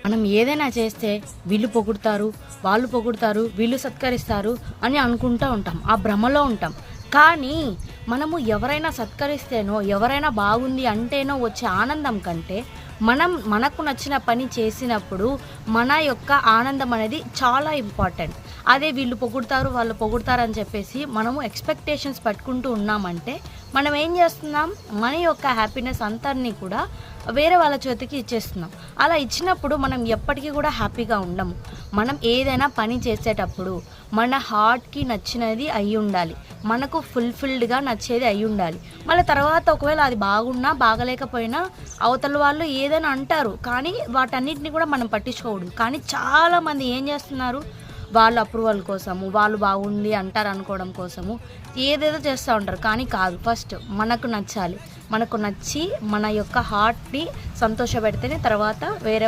మనం ఏదైనా చేస్తే వీళ్ళు పొగుడుతారు, వాళ్ళు పొగుడుతారు, వీళ్ళు సత్కరిస్తారు అని అనుకుంటూ ఉంటాం. ఆ భ్రమలో ఉంటాం. కానీ మనము ఎవరైనా సత్కరిస్తేనో, ఎవరైనా బాగుంది అంటేనో వచ్చే ఆనందం కంటే, మనకు నచ్చిన పని చేసినప్పుడు మన యొక్క ఆనందం అనేది చాలా ఇంపార్టెంట్. అదే వీళ్ళు పొగుడుతారు, వాళ్ళు పొగుడుతారు అని చెప్పేసి మనము ఎక్స్‌పెక్టేషన్స్ పెట్టుకుంటూ ఉన్నామంటే, మనం ఏం చేస్తున్నాం? మన యొక్క హ్యాపీనెస్ అంతటిని కూడా వేరే వాళ్ళ చేతికి ఇచ్చేస్తున్నాం. అలా ఇచ్చినప్పుడు మనం ఎప్పటికీ కూడా హ్యాపీగా ఉండము. మనం ఏదైనా పని చేసేటప్పుడు మన హార్ట్‌కి నచ్చినది అయ్యుండాలి. మనకు ఫుల్‌ఫిల్డ్‌గా నచ్చేది అయ్యుండాలి. మళ్ళీ తర్వాత ఒకవేళ అది బాగున్నా, బాగలేకపోయినా అవతల వాళ్ళు ఏదైనా అంటారు. కానీ వాటన్నిటిని కూడా మనం పట్టించుకోకూడదు. కానీ చాలామంది ఏం చేస్తున్నారు? వాళ్ళ అప్రూవల్ కోసము, వాళ్ళు బాగుంది అంటారు అనుకోవడం కోసము ఏదేదో చేస్తూ ఉంటారు. కానీ కాదు, ఫస్ట్ మనకు నచ్చాలి. మనకు నచ్చి మన యొక్క హార్ట్‌ని సంతోషపెడితేనే తర్వాత వేరే